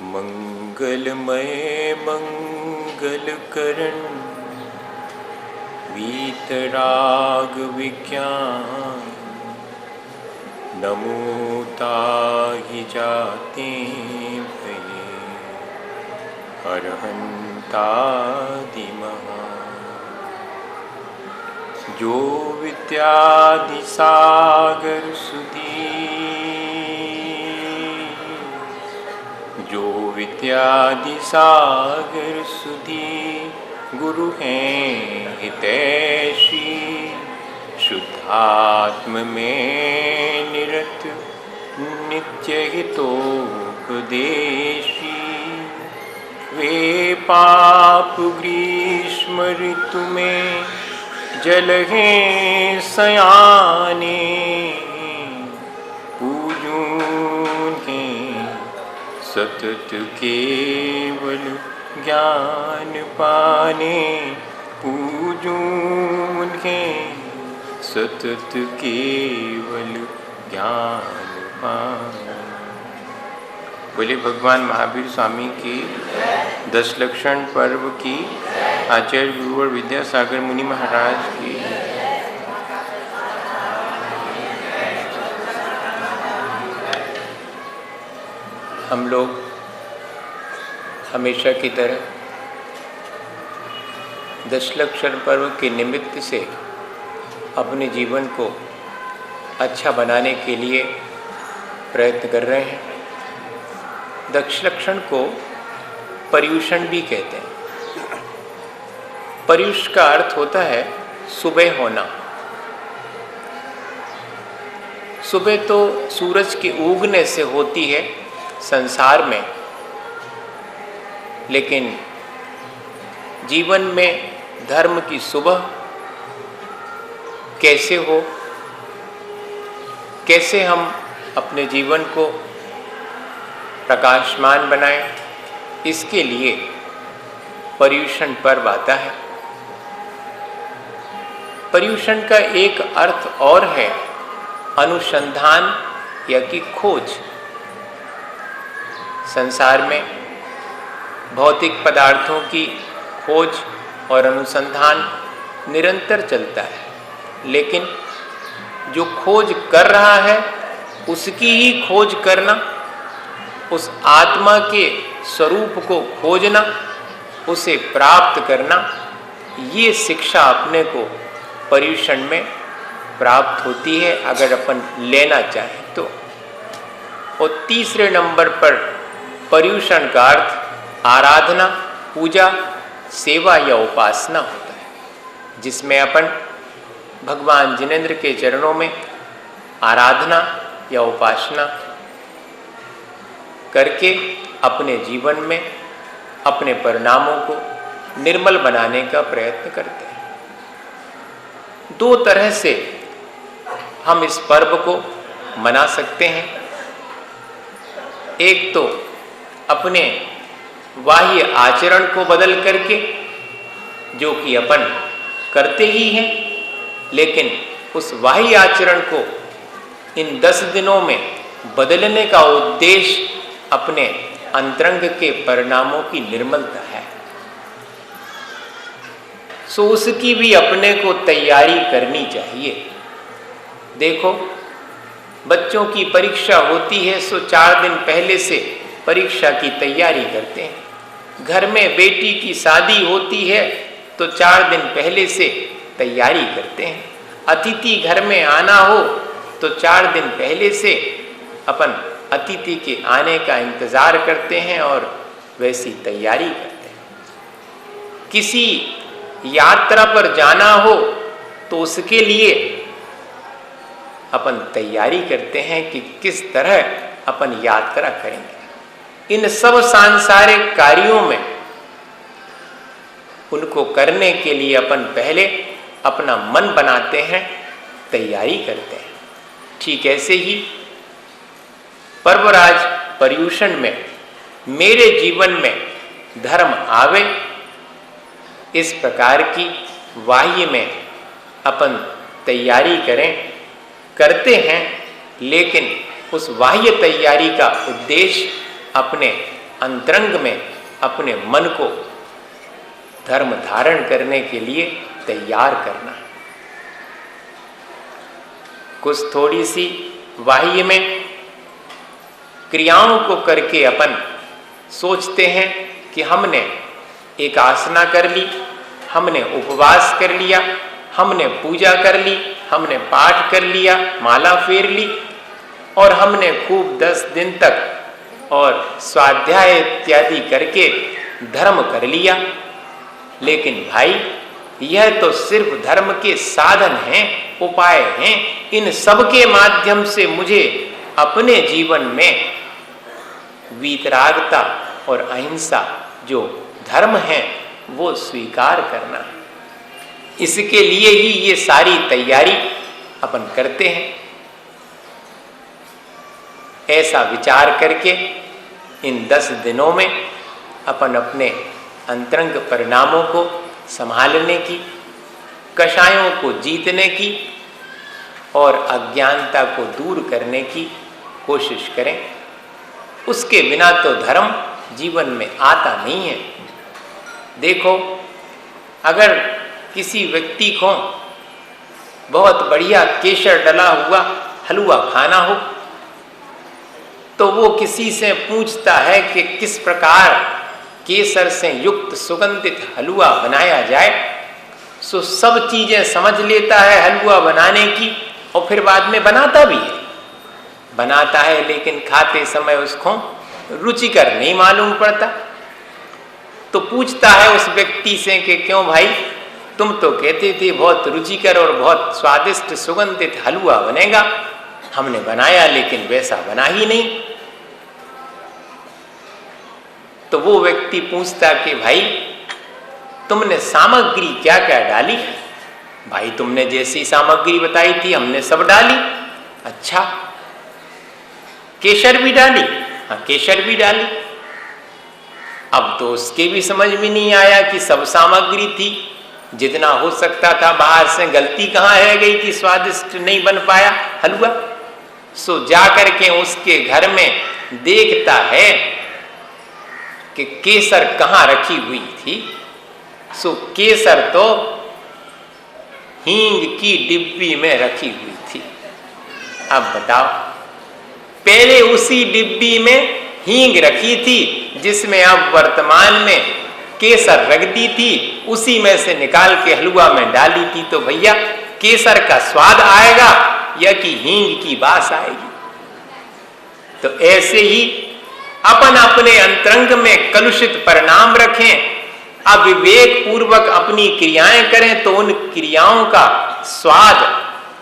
मंगलमय मंगलकरण वीतराग विज्ञान नमो ताहि जाते भये अरहंतादि महा। जो विद्यादि सागर सुधी, जो विद्यादि सागर सुधी गुरु हैं हितैषी, शुद्धात्म में निरत नित्य हितोपदेशी। वे पाप ग्रीष्म ऋतु में जल हैं सयाने, पूजूं हैं सतत केवल ज्ञान पाने, पूजूं हैं सतत केवल ज्ञान पाने। बोले भगवान महावीर स्वामी की 10 लक्षण पर्व की, आचार्य गुरु और विद्यासागर मुनि महाराज की। हम लोग हमेशा की तरह 10 लक्षण पर्व के निमित्त से अपने जीवन को अच्छा बनाने के लिए प्रयत्न कर रहे हैं। 10 लक्षण को पर्युषण भी कहते हैं। पर्युष का अर्थ होता है सुबह होना। सुबह तो सूरज के उगने से होती है संसार में, लेकिन जीवन में धर्म की सुबह कैसे हो, कैसे हम अपने जीवन को प्रकाशमान बनाएं, इसके लिए पर्युषण पर्व आता है। पर्युषण का एक अर्थ और है अनुसंधान या कि खोज। संसार में भौतिक पदार्थों की खोज और अनुसंधान निरंतर चलता है, लेकिन जो खोज कर रहा है उसकी ही खोज करना, उस आत्मा के स्वरूप को खोजना, उसे प्राप्त करना, ये शिक्षा अपने को पर्युषण में प्राप्त होती है अगर अपन लेना चाहें तो। और तीसरे नंबर पर पर्युषण का अर्थ आराधना, पूजा, सेवा या उपासना होता है, जिसमें अपन भगवान जिनेंद्र के चरणों में आराधना या उपासना करके अपने जीवन में अपने परिणामों को निर्मल बनाने का प्रयत्न करते हैं। 2 तरह से हम इस पर्व को मना सकते हैं। एक तो अपने बाह्य आचरण को बदल करके, जो कि अपन करते ही हैं, लेकिन उस बाह्य आचरण को इन 10 दिनों में बदलने का उद्देश्य अपने अंतरंग के परिणामों की निर्मलता है। सो उसकी भी अपने को तैयारी करनी चाहिए। देखो, बच्चों की परीक्षा होती है सो 4 दिन पहले से परीक्षा की तैयारी करते हैं। घर में बेटी की शादी होती है तो 4 दिन पहले से तैयारी करते हैं। अतिथि घर में आना हो तो 4 दिन पहले से अपन अतिथि के आने का इंतज़ार करते हैं और वैसी तैयारी करते हैं। किसी यात्रा पर जाना हो तो उसके लिए अपन तैयारी करते हैं कि किस तरह अपन यात्रा करेंगे। इन सब सांसारिक कार्यों में उनको करने के लिए अपन पहले अपना मन बनाते हैं, तैयारी करते हैं। ठीक ऐसे ही पर्वराज पर्युषण में मेरे जीवन में धर्म आवे इस प्रकार की बाह्य में अपन तैयारी करते हैं, लेकिन उस बाह्य तैयारी का उद्देश्य अपने अंतरंग में अपने मन को धर्म धारण करने के लिए तैयार करना। कुछ थोड़ी सी बाह्य में क्रियाओं को करके अपन सोचते हैं कि हमने एक आसना कर ली, हमने उपवास कर लिया, हमने पूजा कर ली, हमने पाठ कर लिया, माला फेर ली और हमने खूब 10 दिन तक और स्वाध्याय इत्यादि करके धर्म कर लिया। लेकिन भाई, यह तो सिर्फ धर्म के साधन हैं, उपाय हैं। इन सब के माध्यम से मुझे अपने जीवन में वीतरागता और अहिंसा जो धर्म है वो स्वीकार करना है। इसके लिए ही ये सारी तैयारी अपन करते हैं। ऐसा विचार करके इन 10 दिनों में अपन अपने अंतरंग परिणामों को संभालने की, कषायों को जीतने की और अज्ञानता को दूर करने की कोशिश करें। उसके बिना तो धर्म जीवन में आता नहीं है। देखो, अगर किसी व्यक्ति को बहुत बढ़िया केसर डला हुआ हलवा खाना हो तो वो किसी से पूछता है कि किस प्रकार केसर से युक्त सुगंधित हलवा बनाया जाए। सो सब चीजें समझ लेता है हलवा बनाने की और फिर बाद में बनाता भी है। बनाता है लेकिन खाते समय उसको रुचिकर नहीं मालूम पड़ता। तो पूछता है उस व्यक्ति से कि क्यों भाई, तुम तो कहते थे बहुत रुचिकर और बहुत स्वादिष्ट सुगंधित हलवा बनेगा, हमने बनाया लेकिन वैसा बना ही नहीं। तो वो व्यक्ति पूछता कि भाई तुमने सामग्री क्या क्या डाली? भाई तुमने जैसी सामग्री बताई थी हमने सब डाली। अच्छा, केसर भी डाली? हाँ, केसर भी डाली। अब तो उसके भी समझ में नहीं आया कि सब सामग्री थी, जितना हो सकता था बाहर से, गलती कहाँ रह गई कि स्वादिष्ट नहीं बन पाया हलवा। सो जाकर के उसके घर में देखता है कि केसर कहाँ रखी हुई थी। सो केसर तो हींग की डिब्बी में रखी हुई थी। अब बताओ, पहले उसी डिब्बी में हींग रखी थी जिसमें अब वर्तमान में केसर रख दी थी, उसी में से निकाल के हलवा में डाली थी, तो भैया केसर का स्वाद आएगा या कि हींग की बास आएगी? तो ऐसे ही अपन अपने अंतरंग में कलुषित परिणाम रखें, अविवेक पूर्वक अपनी क्रियाएं करें तो उन क्रियाओं का स्वाद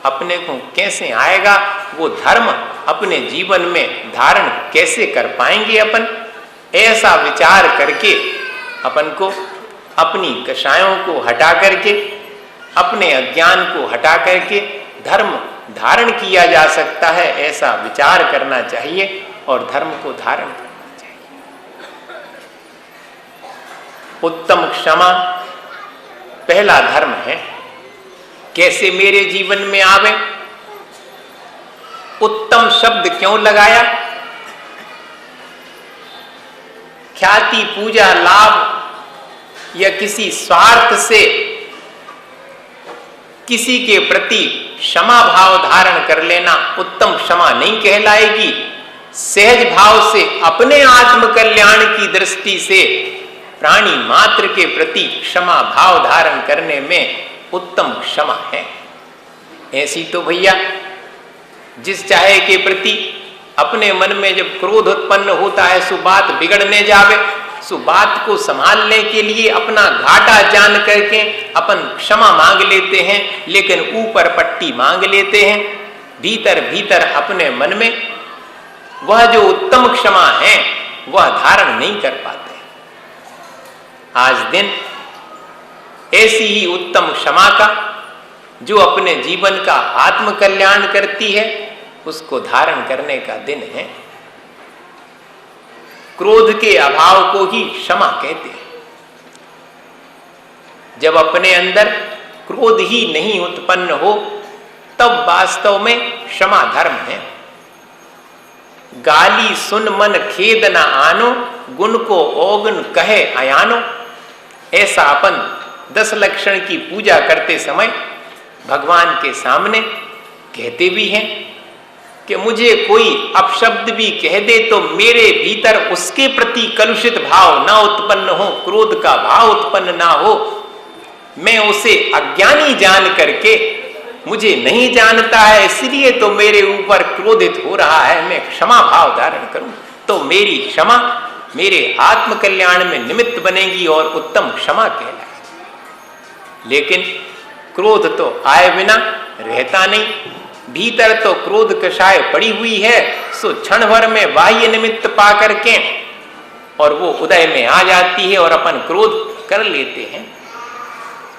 अपने को कैसे आएगा? वो धर्म अपने जीवन में धारण कैसे कर पाएंगे अपन? ऐसा विचार करके अपन को अपनी कषायों को हटा करके, अपने अज्ञान को हटा करके धर्म धारण किया जा सकता है, ऐसा विचार करना चाहिए और धर्म को धारण करना चाहिए। उत्तम क्षमा पहला धर्म है। कैसे मेरे जीवन में आवे? उत्तम शब्द क्यों लगाया? ख्याति, पूजा, लाभ या किसी स्वार्थ से किसी के प्रति क्षमा भाव धारण कर लेना उत्तम क्षमा नहीं कहलाएगी। सहज भाव से अपने आत्म कल्याण की दृष्टि से प्राणी मात्र के प्रति क्षमा भाव धारण करने में उत्तम क्षमा है। ऐसी तो भैया जिस चाहे के प्रति अपने मन में जब क्रोध उत्पन्न होता है, सो बात बिगड़ने जावे, सो बात को संभालने के लिए अपना घाटा जान करके अपन क्षमा मांग लेते हैं, लेकिन ऊपर पट्टी मांग लेते हैं। भीतर भीतर अपने मन में वह जो उत्तम क्षमा है वह धारण नहीं कर पाते। आज दिन ऐसी ही उत्तम क्षमा का जो अपने जीवन का आत्म कल्याण करती है उसको धारण करने का दिन है। क्रोध के अभाव को ही क्षमा कहते हैं। जब अपने अंदर क्रोध ही नहीं उत्पन्न हो तब वास्तव में क्षमा धर्म है। गाली सुन मन खेद न आनो, गुण को औगुण कहे अयानो। ऐसा अपन 10 लक्षण की पूजा करते समय भगवान के सामने कहते भी हैं कि मुझे कोई अपशब्द भी कह दे तो मेरे भीतर उसके प्रति कलुषित भाव ना उत्पन्न हो, क्रोध का भाव उत्पन्न ना हो। मैं उसे अज्ञानी जान करके, मुझे नहीं जानता है इसलिए तो मेरे ऊपर क्रोधित हो रहा है, मैं क्षमा भाव धारण करूं तो मेरी क्षमा मेरे आत्म कल्याण में निमित्त बनेगी और उत्तम क्षमा कहलाएगी। लेकिन क्रोध तो आए बिना रहता नहीं, भीतर तो क्रोध कषाय पड़ी हुई है, सो क्षण भर में बाह्य निमित्त पा करके और वो उदय में आ जाती है और अपन क्रोध कर लेते हैं।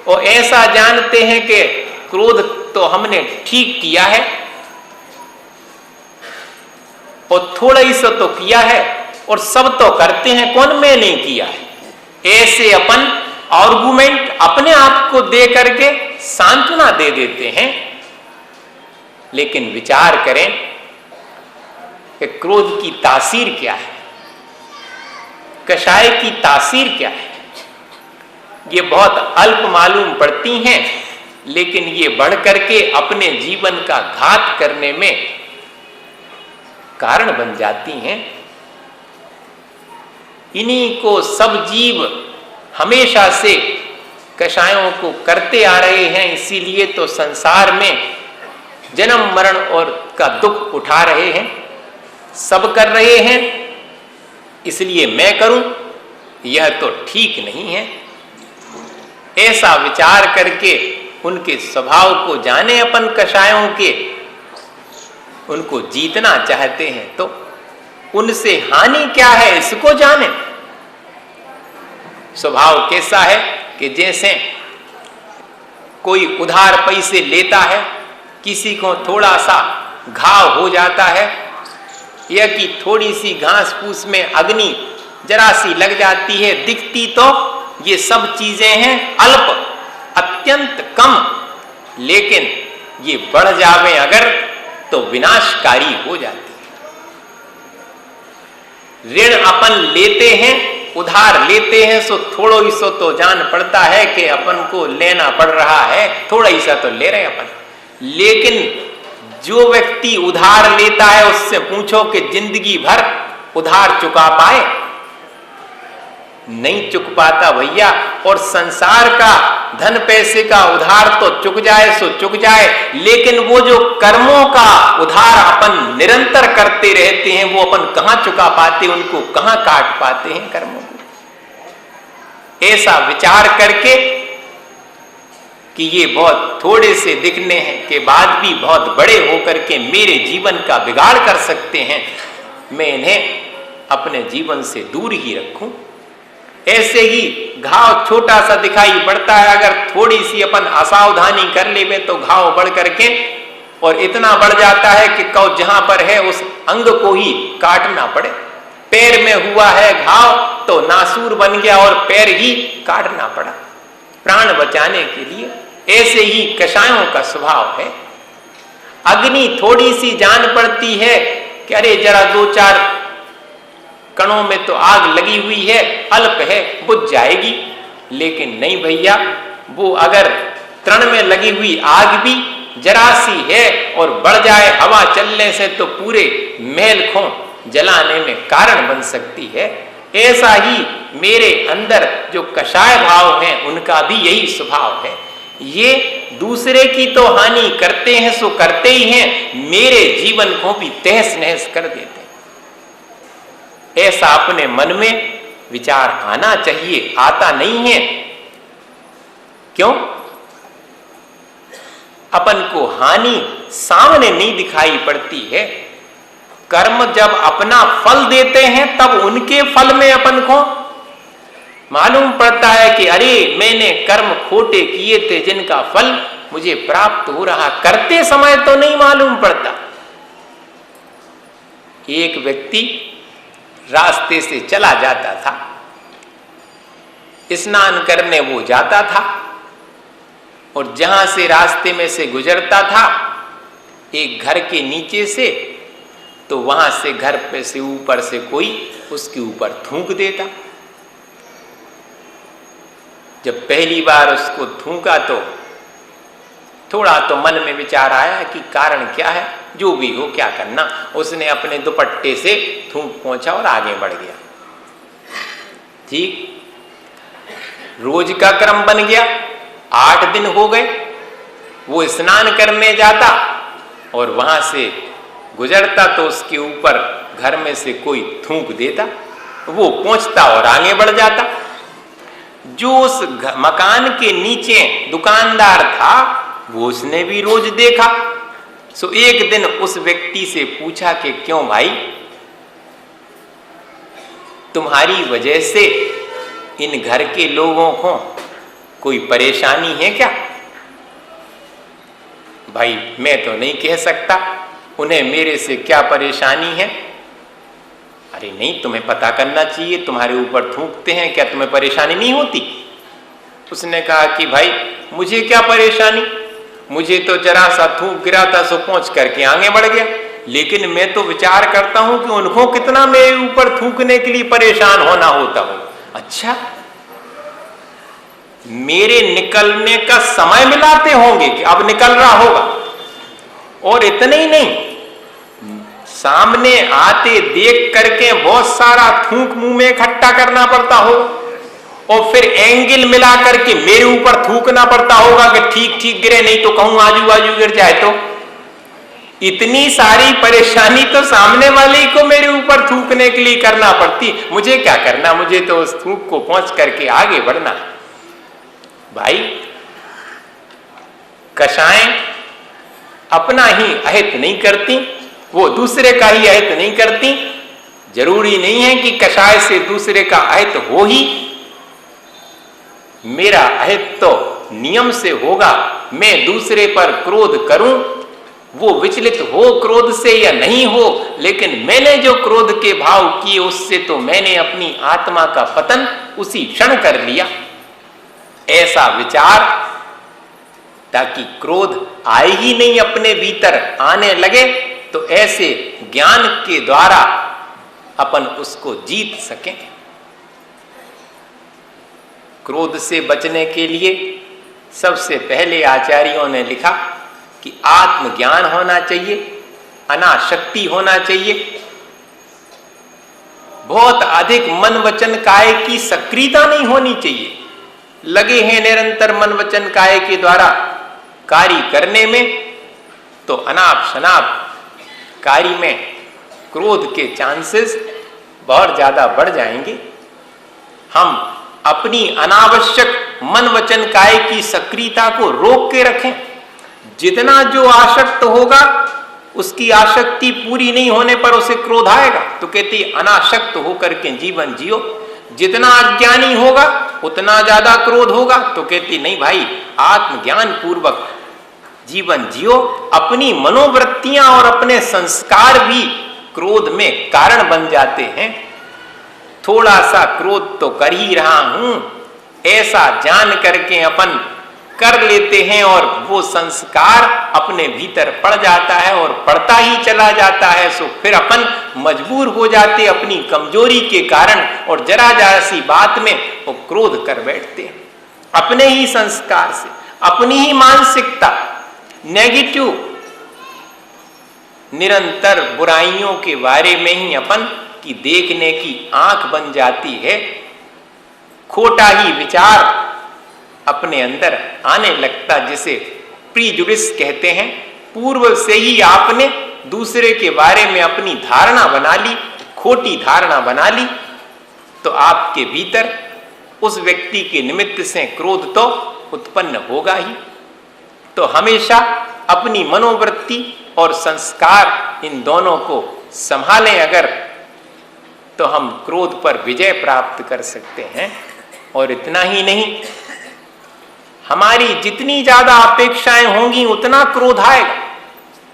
और ऐसा जानते हैं कि क्रोध तो हमने ठीक किया है और थोड़ा ही सा तो किया है और सब तो करते हैं, कौन मैं नहीं किया है। ऐसे अपन आर्गुमेंट अपने आप को दे करके सांत्वना दे देते हैं। लेकिन विचार करें कि क्रोध की तासीर क्या है, कषाय की तासीर क्या है। ये बहुत अल्प मालूम पड़ती हैं, लेकिन ये बढ़ करके अपने जीवन का घात करने में कारण बन जाती हैं। इन्हीं को सब जीव हमेशा से कषायों को करते आ रहे हैं, इसीलिए तो संसार में जन्म मरण और का दुख उठा रहे हैं। सब कर रहे हैं इसलिए मैं करूं, यह तो ठीक नहीं है। ऐसा विचार करके उनके स्वभाव को जाने अपन कषायों के, उनको जीतना चाहते हैं तो उनसे हानि क्या है इसको जाने। स्वभाव कैसा है कि जैसे कोई उधार पैसे लेता है, किसी को थोड़ा सा घाव हो जाता है या कि थोड़ी सी घास फूस में अग्नि जरा सी लग जाती है, दिखती तो ये सब चीजें हैं अल्प, अत्यंत कम, लेकिन ये बढ़ जावे अगर तो विनाशकारी हो जाती है। ऋण अपन लेते हैं, उधार लेते हैं, सो थोड़ा ही सो तो जान पड़ता है कि अपन को लेना पड़ रहा है, थोड़ा ही सा तो ले रहे हैं अपन। लेकिन जो व्यक्ति उधार लेता है उससे पूछो कि जिंदगी भर उधार चुका पाए, नहीं चुक पाता भैया। और संसार का धन पैसे का उधार तो चुक जाए सो चुक जाए, लेकिन वो जो कर्मों का उधार अपन निरंतर करते रहते हैं वो अपन कहां चुका पाते, उनको कहां काट पाते हैं कर्मों को। ऐसा विचार करके कि ये बहुत थोड़े से दिखने हैं के बाद भी बहुत बड़े होकर के मेरे जीवन का बिगाड़ कर सकते हैं, मैं इन्हें अपने जीवन से दूर ही रखूं। ऐसे ही घाव छोटा सा दिखाई पड़ता है, अगर थोड़ी सी अपन असावधानी कर ले तो घाव बढ़ करके और इतना बढ़ जाता है कि कौ जहां पर है उस अंग को ही काटना पड़े। पैर में हुआ है घाव तो नासूर बन गया और पैर ही काटना पड़ा प्राण बचाने के लिए। ऐसे ही कषायों का स्वभाव है। अग्नि थोड़ी सी जान पड़ती है कि अरे जरा 2-4 कणों में तो आग लगी हुई है, अल्प है, बुझ जाएगी। लेकिन नहीं भैया, वो अगर तृण में लगी हुई आग भी जरा सी है और बढ़ जाए हवा चलने से तो पूरे महल को जलाने में कारण बन सकती है। ऐसा ही मेरे अंदर जो कषाय भाव हैं उनका भी यही स्वभाव है। ये दूसरे की तो हानि करते हैं सो करते ही हैं, मेरे जीवन को भी तहस नहस कर देते हैं। ऐसा अपने मन में विचार आना चाहिए, आता नहीं है। क्यों? अपन को हानि सामने नहीं दिखाई पड़ती है। कर्म जब अपना फल देते हैं तब उनके फल में अपन को मालूम पड़ता है कि अरे मैंने कर्म खोटे किए थे जिनका फल मुझे प्राप्त हो रहा, करते समय तो नहीं मालूम पड़ता। एक व्यक्ति रास्ते से चला जाता था, स्नान करने वो जाता था, और जहां से रास्ते में से गुजरता था एक घर के नीचे से, तो वहां से घर पे से ऊपर से कोई उसके ऊपर थूक देता। जब पहली बार उसको थूका तो थोड़ा तो मन में विचार आया कि कारण क्या है, जो भी हो क्या करना। उसने अपने दुपट्टे से थूक पहुंचा और आगे बढ़ गया। ठीक रोज का क्रम बन गया। 8 दिन हो गए, वो स्नान करने जाता और वहां से गुजरता तो उसके ऊपर घर में से कोई थूक देता, वो पहुंचता और आगे बढ़ जाता। जो उस मकान के नीचे दुकानदार था वो उसने भी रोज देखा। सो एक दिन उस व्यक्ति से पूछा कि क्यों भाई, तुम्हारी वजह से इन घर के लोगों को कोई परेशानी है क्या? भाई मैं तो नहीं कह सकता, उन्हें मेरे से क्या परेशानी है। अरे नहीं, तुम्हें पता करना चाहिए, तुम्हारे ऊपर थूकते हैं, क्या तुम्हें परेशानी नहीं होती? उसने कहा कि भाई मुझे क्या परेशानी, मुझे तो जरा सा थूक गिरा था सो पहुंच करके आगे बढ़ गया, लेकिन मैं तो विचार करता हूं कि उनको कितना मेरे ऊपर थूकने के लिए परेशान होना होता हो। अच्छा, मेरे निकलने का समय मिलाते होंगे कि अब निकल रहा होगा। और इतने ही नहीं, सामने आते देख करके बहुत सारा थूक मुंह में इकट्ठा करना पड़ता हो और फिर एंगल मिला करके मेरे ऊपर थूकना पड़ता होगा कि ठीक ठीक गिरे, नहीं तो कहूं आजू बाजू गिर जाए। तो इतनी सारी परेशानी तो सामने वाले को मेरे ऊपर थूकने के लिए करना पड़ती, मुझे क्या करना, मुझे तो उस थूक को पहुंच करके आगे बढ़ना। भाई कषाएं अपना ही अहित नहीं करती, वो दूसरे का ही अहित नहीं करती। जरूरी नहीं है कि कषाय से दूसरे का अहित हो ही। मेरा अहित तो नियम से होगा, मैं दूसरे पर क्रोध करूं, वो विचलित हो क्रोध से या नहीं हो, लेकिन मैंने जो क्रोध के भाव किए उससे तो मैंने अपनी आत्मा का पतन उसी क्षण कर लिया। ऐसा विचार, ताकि क्रोध आए ही नहीं, अपने भीतर आने लगे, तो ऐसे ज्ञान के द्वारा अपन उसको जीत सकें। क्रोध से बचने के लिए सबसे पहले आचार्यों ने लिखा कि आत्मज्ञान होना चाहिए, अनाशक्ति होना चाहिए, बहुत अधिक मन वचन काय की सक्रियता नहीं होनी चाहिए। लगे हैं निरंतर मन वचन काय के द्वारा कार्य करने में, तो अनाप शनाप कार्य में क्रोध के चांसेस बहुत ज्यादा बढ़ जाएंगे। हम अपनी अनावश्यक मन वचन काय की सक्रियता को रोक के रखें। जितना जो आसक्त होगा उसकी आसक्ति पूरी नहीं होने पर उसे क्रोध आएगा, तो कहती अनासक्त होकर के जीवन जियो। जितना अज्ञानी होगा उतना ज्यादा क्रोध होगा, तो कहती नहीं भाई आत्मज्ञान पूर्वक जीवन जियो। अपनी मनोवृत्तियां और अपने संस्कार भी क्रोध में कारण बन जाते हैं। थोड़ा सा क्रोध तो कर ही रहा हूं, ऐसा जान करके अपन कर लेते हैं और वो संस्कार अपने भीतर पड़ जाता है और पड़ता ही चला जाता है। सो फिर अपन मजबूर हो जाते अपनी कमजोरी के कारण और जरा जरा सी बात में वो क्रोध कर बैठते हैं। अपने ही संस्कार से, अपनी ही मानसिकता नेगेटिव, निरंतर बुराइयों के बारे में ही अपन की देखने की आंख बन जाती है। खोटा ही विचार अपने अंदर आने लगता, जिसे प्रीजुडिस कहते हैं। पूर्व से ही आपने दूसरे के बारे में अपनी धारणा बना ली, खोटी धारणा बना ली, तो आपके भीतर उस व्यक्ति के निमित्त से क्रोध तो उत्पन्न होगा ही। तो हमेशा अपनी मनोवृत्ति और संस्कार इन दोनों को संभालें अगर, तो हम क्रोध पर विजय प्राप्त कर सकते हैं। और इतना ही नहीं, हमारी जितनी ज्यादा अपेक्षाएं होंगी उतना क्रोध आएगा।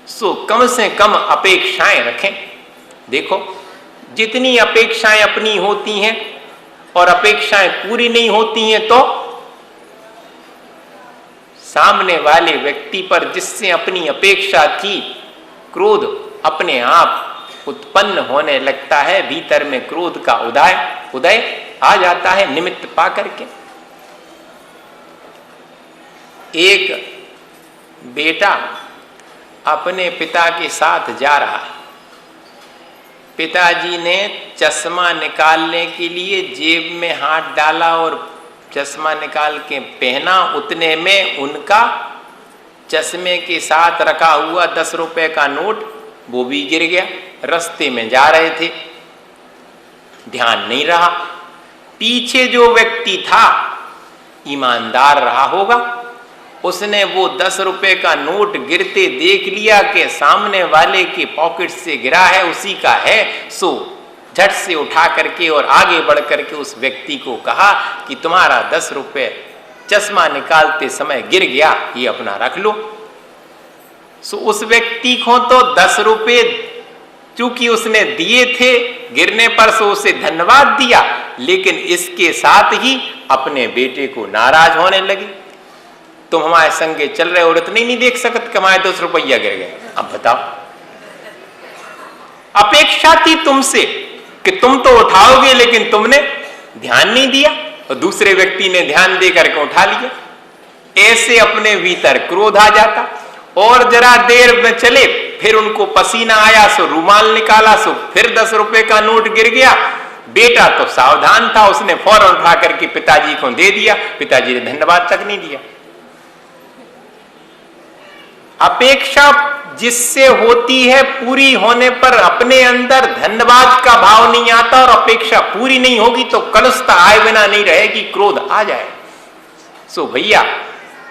सो कम से कम अपेक्षाएं रखें। देखो, जितनी अपेक्षाएं अपनी होती हैं और अपेक्षाएं पूरी नहीं होती हैं तो सामने वाले व्यक्ति पर जिससे अपनी अपेक्षा थी, क्रोध अपने आप उत्पन्न होने लगता है, भीतर में क्रोध का उदय आ जाता है निमित्त पा करके। एक बेटा अपने पिता के साथ जा रहा है, पिताजी ने चश्मा निकालने के लिए जेब में हाथ डाला और चश्मा निकाल के पहना, उतने में उनका चश्मे के साथ रखा हुआ 10 रुपए का नोट वो भी गिर गया। रास्ते में जा रहे थे, ध्यान नहीं रहा। पीछे जो व्यक्ति था ईमानदार रहा होगा, उसने वो 10 रुपए का नोट गिरते देख लिया कि सामने वाले के पॉकेट से गिरा है, उसी का है, सो झट से उठा करके और आगे बढ़ करके उस व्यक्ति को कहा कि तुम्हारा 10 रुपए चश्मा निकालते समय गिर गया, ये अपना रख लो। सो उस व्यक्ति को तो 10 रुपए चूंकि उसने दिए थे गिरने पर, सो उसे धन्यवाद दिया, लेकिन इसके साथ ही अपने बेटे को नाराज होने लगी। तुम हमारे संगे चल रहे हो, इतने नहीं देख सकते कि हमारे 10 रुपया गिर गए। अब बताओ, अपेक्षा थी तुमसे कि तुम तो उठाओगे, लेकिन तुमने ध्यान नहीं दिया और दूसरे व्यक्ति ने ध्यान दे करके उठा लिया। ऐसे अपने भीतर क्रोध आ जाता। और जरा देर में चले, फिर उनको पसीना आया, सो रूमाल निकाला, सो फिर 10 रुपए का नोट गिर गया। बेटा तो सावधान था, उसने फौरन उठा करके पिताजी को दे दिया, पिताजी ने धन्यवाद तक नहीं दिया। अपेक्षा जिससे होती है, पूरी होने पर अपने अंदर धन्यवाद का भाव नहीं आता, और अपेक्षा पूरी नहीं होगी तो कलुषता आए बिना नहीं रहेगी, क्रोध आ जाए। सो भैया,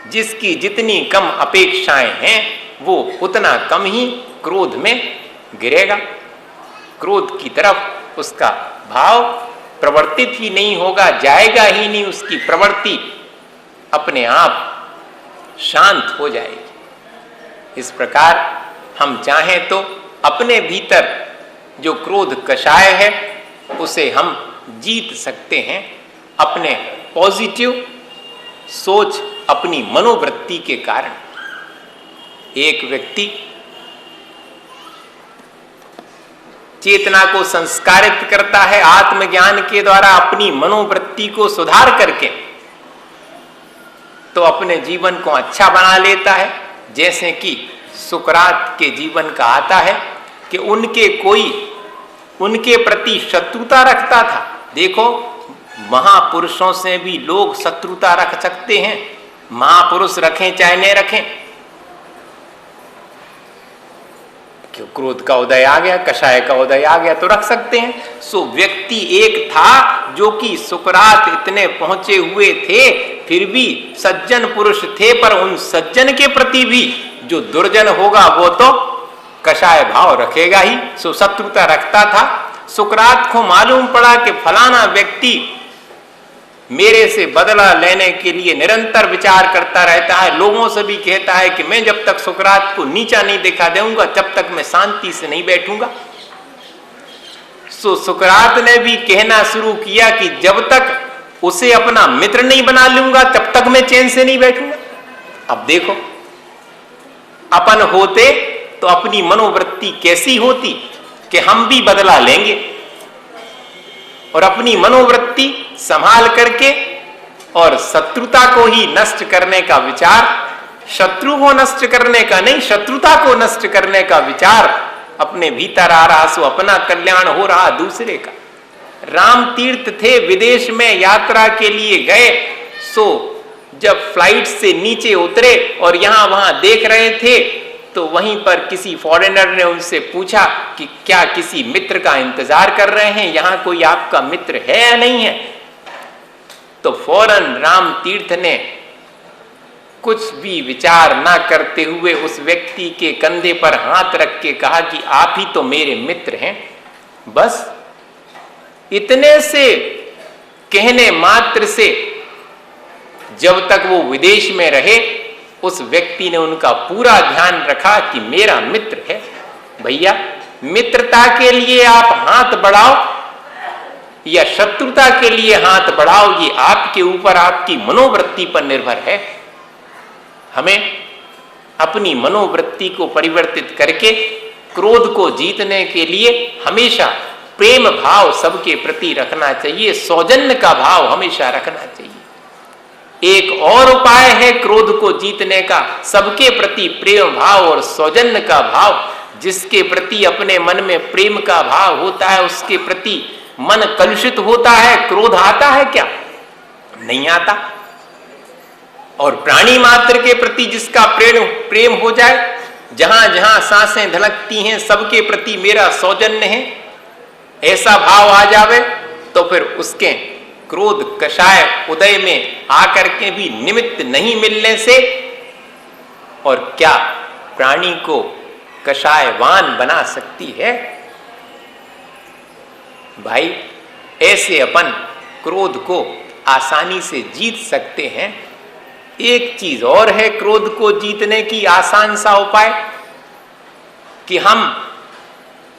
जिसकी जितनी कम अपेक्षाएं हैं वो उतना कम ही क्रोध में गिरेगा। क्रोध की तरफ उसका भाव प्रवर्तित ही नहीं होगा, जाएगा ही नहीं, उसकी प्रवृत्ति अपने आप शांत हो जाएगी। इस प्रकार हम चाहें तो अपने भीतर जो क्रोध कषाय है उसे हम जीत सकते हैं अपने पॉजिटिव सोच, अपनी मनोवृत्ति के कारण। एक व्यक्ति चेतना को संस्कारित करता है आत्मज्ञान के द्वारा, अपनी मनोवृत्ति को सुधार करके तो अपने जीवन को अच्छा बना लेता है। जैसे कि सुकरात के जीवन का आता है कि उनके प्रति शत्रुता रखता था। देखो, महापुरुषों से भी लोग शत्रुता रख सकते हैं, महापुरुष रखें चाहे न रखें। क्यों, क्रोध का उदय आ गया, कषाय का उदय आ गया तो रख सकते हैं। सो व्यक्ति एक था जो कि सुकरात इतने पहुंचे हुए थे, फिर भी सज्जन पुरुष थे, पर उन सज्जन के प्रति भी जो दुर्जन होगा वो तो कषाय भाव रखेगा ही। सो शत्रुता रखता था। सुकरात को मालूम पड़ा कि फलाना व्यक्ति मेरे से बदला लेने के लिए निरंतर विचार करता रहता है, लोगों से भी कहता है कि मैं जब तक सुकरात को नीचा नहीं दिखा दूंगा तब तक मैं शांति से नहीं बैठूंगा। सो सुकरात ने भी कहना शुरू किया कि जब तक उसे अपना मित्र नहीं बना लूंगा तब तक मैं चैन से नहीं बैठूंगा। अब देखो, अपन होते तो अपनी मनोवृत्ति कैसी होती कि हम भी बदला लेंगे और अपनी मनोवृत्ति संभाल करके और शत्रुता को ही नष्ट करने का विचार, शत्रु को नष्ट करने का नहीं, शत्रुता को नष्ट करने का विचार अपने भीतर आ रहा। सो अपना कल्याण हो रहा, दूसरे का। राम तीर्थ थे, विदेश में यात्रा के लिए गए। सो जब फ्लाइट से नीचे उतरे और यहां वहां देख रहे थे तो वहीं पर किसी फॉरेनर ने उनसे पूछा कि क्या किसी मित्र का इंतजार कर रहे हैं, यहां कोई आपका मित्र है या नहीं है। तो फौरन राम तीर्थ ने कुछ भी विचार ना करते हुए उस व्यक्ति के कंधे पर हाथ रख के कहा कि आप ही तो मेरे मित्र हैं। बस इतने से कहने मात्र से जब तक वो विदेश में रहे उस व्यक्ति ने उनका पूरा ध्यान रखा कि मेरा मित्र है। भैया, मित्रता के लिए आप हाथ बढ़ाओ या शत्रुता के लिए हाथ बढ़ाओ, ये आपके ऊपर, आपकी मनोवृत्ति पर निर्भर है। हमें अपनी मनोवृत्ति को परिवर्तित करके क्रोध को जीतने के लिए हमेशा प्रेम भाव सबके प्रति रखना चाहिए, सौजन्य का भाव हमेशा रखना चाहिए। एक और उपाय है क्रोध को जीतने का, सबके प्रति प्रेम भाव और सौजन्य का भाव। जिसके प्रति अपने मन में प्रेम का भाव होता है उसके प्रति मन कलुषित होता है, क्रोध आता है क्या? नहीं आता। और प्राणी मात्र के प्रति जिसका प्रेम हो जाए, जहां जहां सांसें धड़कती हैं सबके प्रति मेरा सौजन्य है, ऐसा भाव आ जावे तो फिर उसके क्रोध कषाय उदय में आकर के भी निमित्त नहीं मिलने से और क्या प्राणी को कषायवान बना सकती है? भाई, ऐसे अपन क्रोध को आसानी से जीत सकते हैं। एक चीज और है क्रोध को जीतने की आसान सा उपाय, कि हम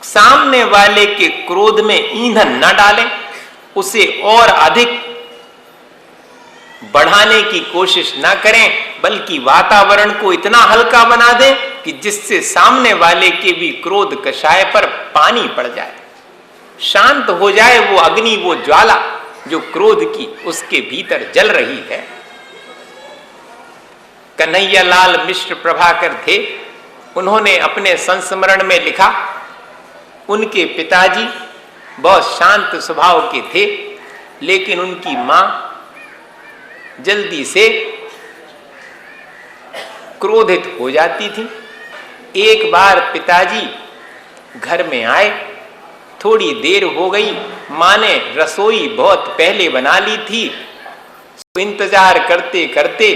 सामने वाले के क्रोध में ईंधन न डालें, उसे और अधिक बढ़ाने की कोशिश ना करें, बल्कि वातावरण को इतना हल्का बना दें कि जिससे सामने वाले के भी क्रोध कषाय पर पानी पड़ जाए, शांत हो जाए वो अग्नि, वो ज्वाला जो क्रोध की उसके भीतर जल रही है। कन्हैया लाल मिश्र प्रभाकर थे, उन्होंने अपने संस्मरण में लिखा, उनके पिताजी बहुत शांत स्वभाव के थे, लेकिन उनकी मां जल्दी से क्रोधित हो जाती थी। एक बार पिताजी घर में आए, थोड़ी देर हो गई, मां ने रसोई बहुत पहले बना ली थी, इंतजार करते करते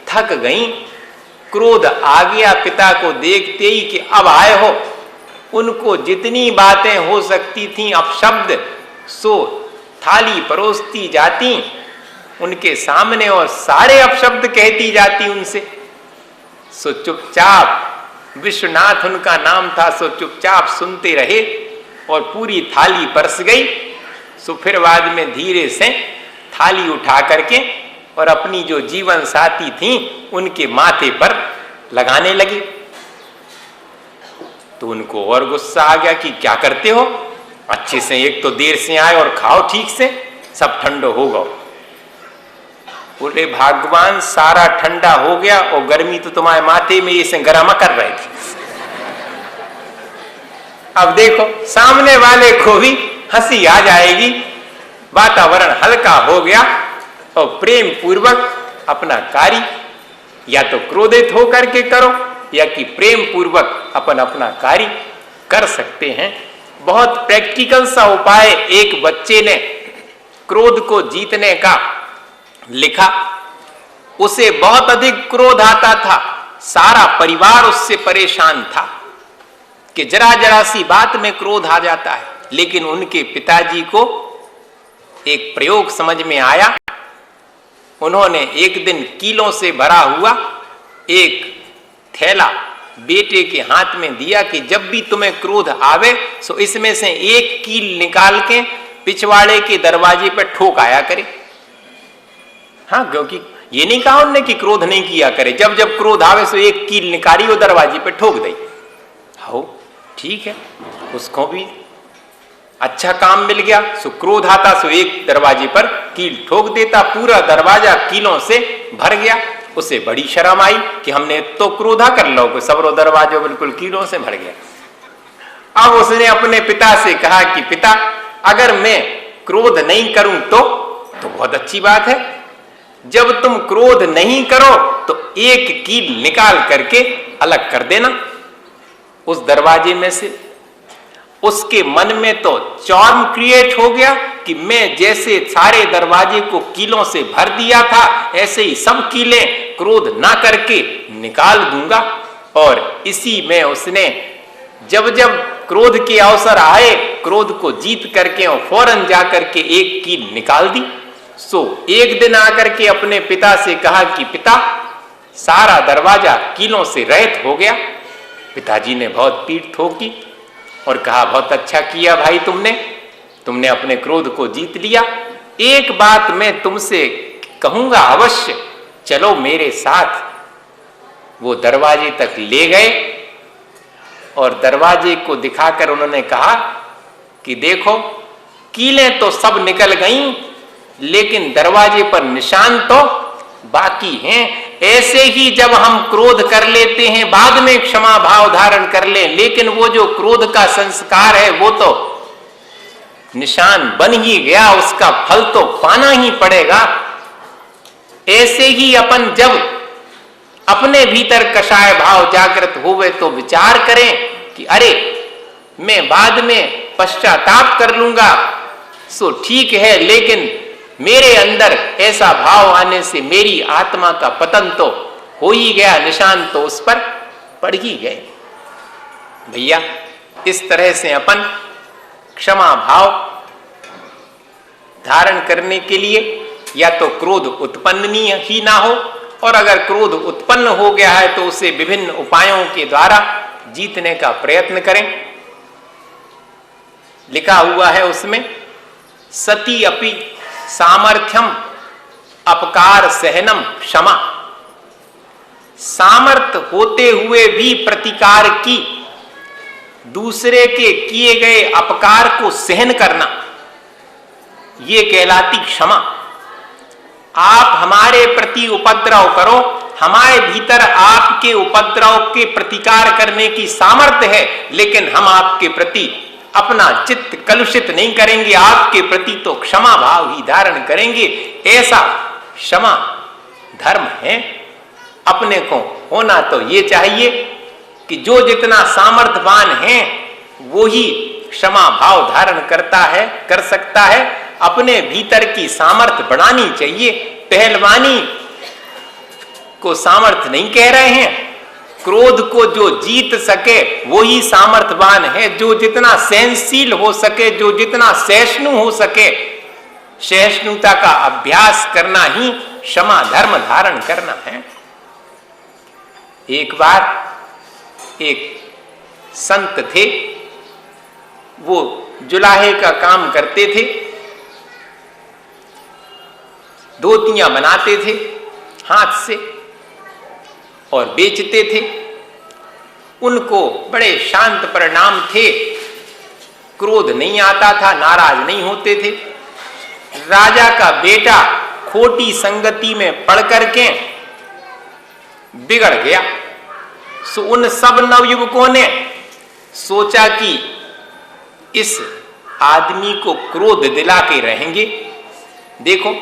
थक गई, क्रोध आ गया पिता को देखते ही कि अब आए हो। उनको जितनी बातें हो सकती थीं अपशब्द सो थाली परोसती जाती उनके सामने और सारे अपशब्द कहती जाती उनसे। सो चुपचाप, विश्वनाथ उनका नाम था, सो चुपचाप सुनते रहे और पूरी थाली परस गई। सो फिर बाद में धीरे से थाली उठा करके और अपनी जो जीवन साथी थी उनके माथे पर लगाने लगे। तो उनको और गुस्सा आ गया कि क्या करते हो, अच्छे से एक तो देर से आए और खाओ ठीक से, सब ठंडा हो गो। बोले भगवान सारा ठंडा हो गया और गर्मी तो तुम्हारे माथे में इसे गरमा कर रही थी। अब देखो सामने वाले को भी हंसी आ जाएगी, वातावरण हल्का हो गया और प्रेम पूर्वक अपना कार्य या तो क्रोधित होकर के करो या कि प्रेम पूर्वक अपन अपना कार्य कर सकते हैं। बहुत प्रैक्टिकल सा उपाय एक बच्चे ने क्रोध को जीतने का लिखा। उसे बहुत अधिक क्रोध आता था, सारा परिवार उससे परेशान था कि जरा जरा सी बात में क्रोध आ जाता है। लेकिन उनके पिताजी को एक प्रयोग समझ में आया। उन्होंने एक दिन कीलों से भरा हुआ एक थैला बेटे के हाथ में दिया कि जब भी तुम्हें क्रोध आवे सो इसमें से एक कील निकाल के पिछवाड़े के दरवाजे पर ठोक आया करे। हाँ, क्योंकि ये नहीं कहा उन्होंने कि क्रोध नहीं किया करे, जब जब क्रोध आवे सो एक कील निकाली वो दरवाजे पर ठोक दई। हो ठीक है, उसको भी अच्छा काम मिल गया। सो क्रोध आता सो एक दरवाजे पर कील ठोक देता, पूरा दरवाजा कीलों से भर गया। उसे बड़ी शर्म आई कि हमने तो क्रोधा कर लो कि सबरो दरवाजा बिल्कुल कीलों से भर गया। अब उसने अपने पिता से कहा कि पिता, अगर मैं क्रोध नहीं करूं तो बहुत अच्छी बात है, जब तुम क्रोध नहीं करो तो एक कील निकाल करके अलग कर देना उस दरवाजे में से। उसके मन में तो चॉर्म क्रिएट हो गया कि मैं जैसे सारे दरवाजे को कीलों से भर दिया था ऐसे ही सब कीलें क्रोध ना करके निकाल दूंगा। और इसी में उसने जब जब क्रोध के अवसर आए क्रोध को जीत करके और फौरन जाकर के एक कील निकाल दी। सो एक दिन आकर के अपने पिता से कहा कि पिता, सारा दरवाजा कीलों से रहित हो गया। पिताजी ने बहुत पीठ ठोकी और कहा बहुत अच्छा किया भाई, तुमने अपने क्रोध को जीत लिया। एक बात मैं तुमसे कहूंगा अवश्य, चलो मेरे साथ वो दरवाजे तक ले गए और दरवाजे को दिखाकर उन्होंने कहा कि देखो, कीलें तो सब निकल गईं, लेकिन दरवाजे पर निशान तो बाकी हैं। ऐसे ही जब हम क्रोध कर लेते हैं, बाद में क्षमा भाव धारण कर लें, लेकिन वो जो क्रोध का संस्कार है वो तो निशान बन ही गया, उसका फल तो पाना ही पड़ेगा। ऐसे ही अपन जब अपने भीतर कषाय भाव जागृत होवे तो विचार करें कि अरे, मैं बाद में पश्चाताप कर लूंगा, सो ठीक है, लेकिन मेरे अंदर ऐसा भाव आने से मेरी आत्मा का पतन तो हो ही गया, निशान तो उस पर पड़ ही गए। भैया, इस तरह से अपन क्षमा भाव धारण करने के लिए या तो क्रोध उत्पन्न ही ना हो, और अगर क्रोध उत्पन्न हो गया है तो उसे विभिन्न उपायों के द्वारा जीतने का प्रयत्न करें। लिखा हुआ है उसमें, सती अपि सामर्थ्यम अपकार सहनम क्षमा। सामर्थ्य होते हुए भी प्रतिकार की, दूसरे के किए गए अपकार को सहन करना, ये कहलाती क्षमा। आप हमारे प्रति उपद्रव करो, हमारे भीतर आपके उपद्रव के प्रतिकार करने की सामर्थ्य है, लेकिन हम आपके प्रति अपना चित्त कलुषित नहीं करेंगे, आपके प्रति तो क्षमा भाव ही धारण करेंगे। ऐसा क्षमा धर्म है। अपने को होना तो ये चाहिए कि जो जितना सामर्थ्यवान है वो ही क्षमा भाव धारण करता है, कर सकता है। अपने भीतर की सामर्थ्य बढ़ानी चाहिए। पहलवानी को सामर्थ्य नहीं कह रहे हैं, क्रोध को जो जीत सके वो ही सामर्थ्यवान है। जो जितना सहनशील हो सके, जो जितना सहिष्णु हो सके, सहिष्णुता का अभ्यास करना ही क्षमा धर्म धारण करना है। एक बार एक संत थे, वो जुलाहे का काम करते थे, धोतियां बनाते थे हाथ से और बेचते थे। उनको बड़े शांत परिणाम थे, क्रोध नहीं आता था, नाराज नहीं होते थे। राजा का बेटा खोटी संगति में पड़ करके बिगड़ गया। सो उन सब नवयुवकों ने सोचा कि इस आदमी को क्रोध दिला के रहेंगे। देखो,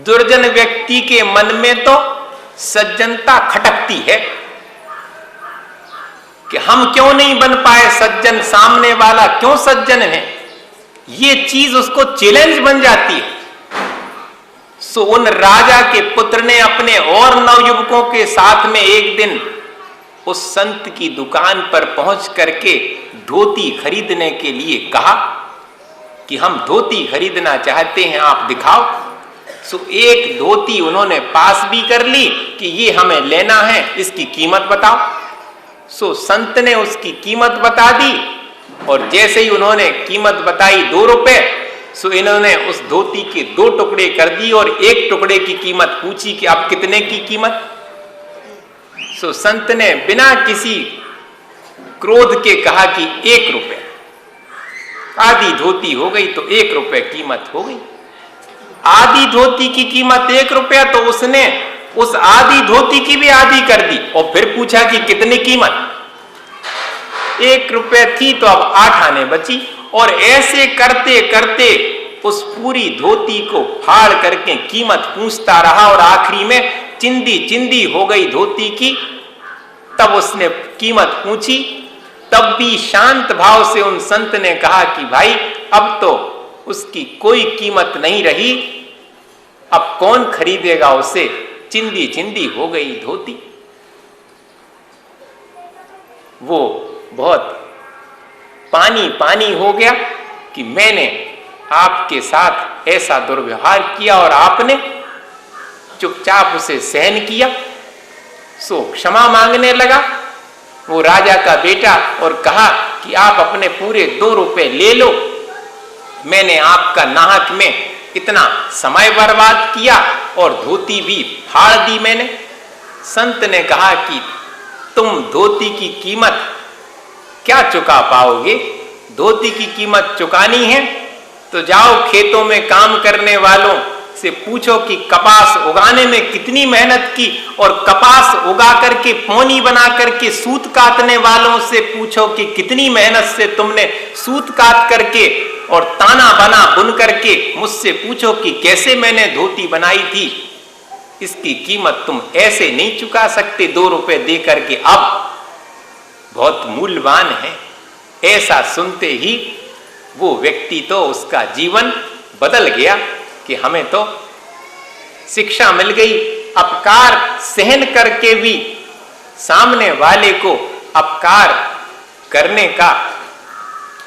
दुर्जन व्यक्ति के मन में तो सज्जनता खटकती है कि हम क्यों नहीं बन पाए सज्जन, सामने वाला क्यों सज्जन है, ये चीज उसको चैलेंज बन जाती है। सो उन राजा के पुत्र ने अपने और नवयुवकों के साथ में एक दिन उस संत की दुकान पर पहुंच करके धोती खरीदने के लिए कहा कि हम धोती खरीदना चाहते हैं, आप दिखाओ। सो एक धोती उन्होंने पास भी कर ली कि ये हमें लेना है, इसकी कीमत बताओ। सो संत ने उसकी कीमत बता दी, और जैसे ही उन्होंने कीमत बताई 2 रुपए, सो इन्होंने उस धोती के 2 टुकड़े कर दिए और 1 टुकड़े की कीमत पूछी कि अब कितने की कीमत। सो संत ने बिना किसी क्रोध के कहा कि 1 रुपए। आधी धोती हो गई तो 1 रुपए कीमत हो गई। आधी धोती की कीमत 1 रुपया, तो उसने उस आधी धोती की भी आधी कर दी और फिर पूछा कि कितनी कीमत। 1 रुपये थी तो अब 8 आने बची, और ऐसे करते करते उस पूरी धोती को फाड़ करके कीमत पूछता रहा, और आखिरी में चिंदी चिंदी हो गई धोती की। तब उसने कीमत पूछी, तब भी शांत भाव से उन संत ने कहा कि भाई, अब तो उसकी कोई कीमत नहीं रही, अब कौन खरीदेगा उसे, चिंदी चिंदी हो गई धोती। वो बहुत पानी पानी हो गया कि मैंने आपके साथ ऐसा दुर्व्यवहार किया और आपने चुपचाप उसे सहन किया। सो क्षमा मांगने लगा वो राजा का बेटा और कहा कि आप अपने पूरे 2 रुपए ले लो, मैंने आपका नाहक में इतना समय बर्बाद किया और धोती भी फाड़ दी मैंने। संत ने कहा कि तुम धोती की कीमत क्या चुका पाओगे? धोती की कीमत चुकानी है तो जाओ खेतों में काम करने वालों से पूछो कि कपास उगाने में कितनी मेहनत की, और कपास उगा करके पोनी बना करके सूत काटने वालों से पूछो कि कितनी मेहनत से तुमने सूत काट करके और ताना बना बुन करके मुझसे पूछो कि कैसे मैंने धोती बनाई थी। इसकी कीमत तुम ऐसे नहीं चुका सकते 2 रुपए दे करके, अब बहुत मूल्यवान है। ऐसा सुनते ही वो व्यक्ति तो उसका जीवन बदल गया कि हमें तो शिक्षा मिल गई, अपकार सहन करके भी सामने वाले को अपकार करने का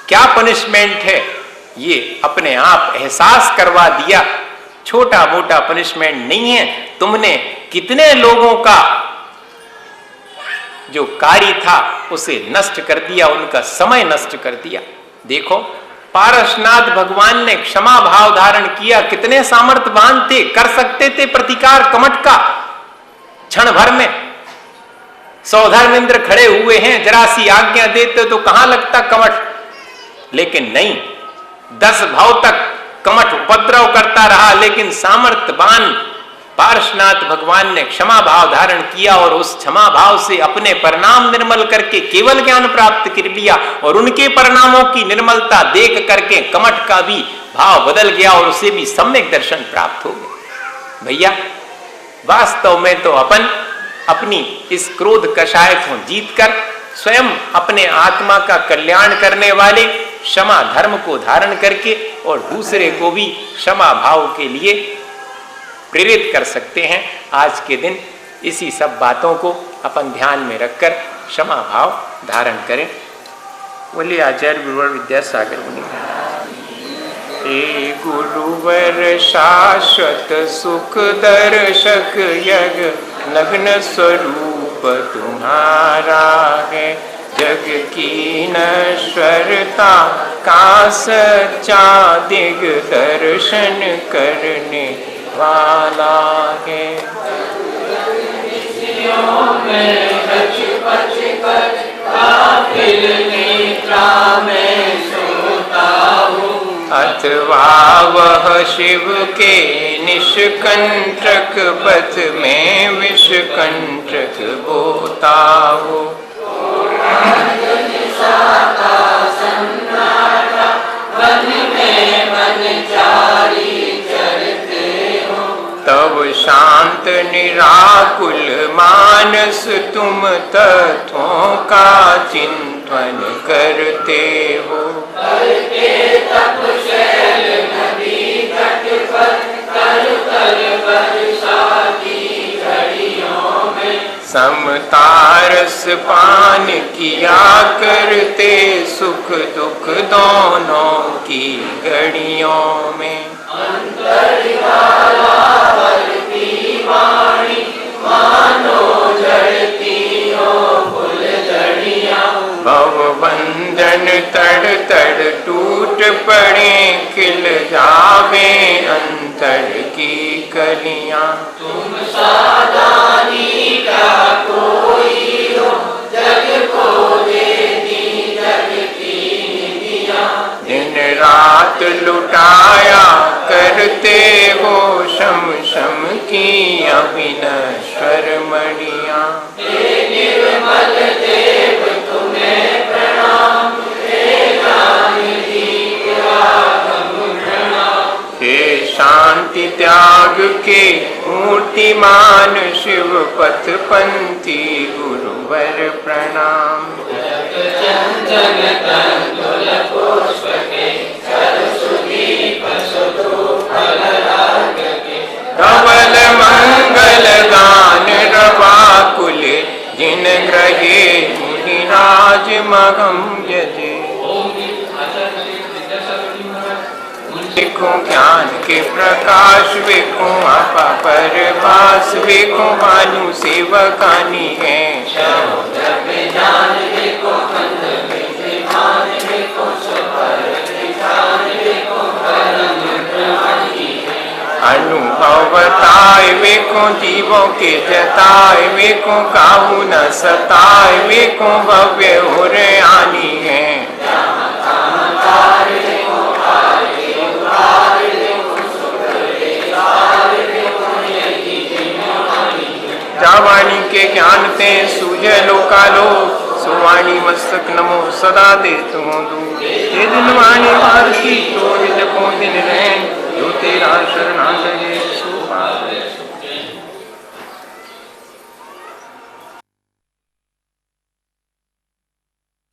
क्या पनिशमेंट है ये अपने आप एहसास करवा दिया। छोटा मोटा पनिशमेंट नहीं है। तुमने कितने लोगों का जो कार्य था उसे नष्ट कर दिया, उनका समय नष्ट कर दिया। देखो पारसनाथ भगवान ने क्षमा भाव धारण किया, कितने सामर्थ्यवान थे, कर सकते थे प्रतिकार कमठ का क्षण भर में। सौधर्मेंद्र खड़े हुए हैं, जरा सी आज्ञा देते तो कहां लगता कमठ, लेकिन नहीं, 10 भाव तक कमठ उपद्रव करता रहा, लेकिन सामर्थ्यवान पारसनाथ भगवान ने क्षमा भाव धारण किया और उस क्षमा भाव से अपने परिणाम निर्मल करके केवल ज्ञान प्राप्त कर लिया, और उनके परिणामों की निर्मलता देख करके कमठ का भी भाव बदल गया और उसे भी सम्यक दर्शन प्राप्त हो गया। भैया वास्तव में तो अपन अपनी इस क्रोध कषाय को जीतकर स्वयं अपने आत्मा का कल्याण करने वाले क्षमा धर्म को धारण करके और दूसरे को भी क्षमा भाव के लिए प्रेरित कर सकते हैं। आज के दिन इसी सब बातों को अपन ध्यान में रखकर क्षमा भाव धारण करें। बोलिए आचार्य गुरुवर विद्यासागर मुनि। हे गुरुवर शाश्वत सुख दर्शक यग नग्न स्वरूप तुम्हारा है, जग की नश्वरता का सच्चा दिग दर्शन करने वाला है। अथवा वह शिव के निष्कंटक पथ में विषकंटक बोता हो। तब शांत निराकुल मानस तुम तत्वों का चिंतन करते हो। समतारस पान किया करते सुख दुख दोनों की घड़ियों में। भव बंधन तड़ तड़ टूट पड़े, खिल जावे अंतर की कलियां। तुम सादानी का कोई हो, जग को देती जग की निधियां। दिन रात लुटाया करते हो शम शम की अविनश्वर मणियां। निर्मल देव तुम्हें प्रणाम, हे शांति त्याग के मूर्तिमान शिव पथ पंथी गुरुवर प्रणाम। धवल मंगल गान रवाकुल, जिन ग्रहे मुनिराज मगम यजे। देखो ज्ञान के प्रकाश देखो आपा परवास, देखो भानु सेवकानी है। भवताय वेको जीवों के जताए वेको काहू न सताए वेको भव्य उर आनी है। जावाणी के ज्ञान ते सूझे लोकालो सुवाणी मस्तक नमो सदा दे तुम दू ये दिन वाणी भारती तो दिन को दिन रैन जो तेरा शरणागत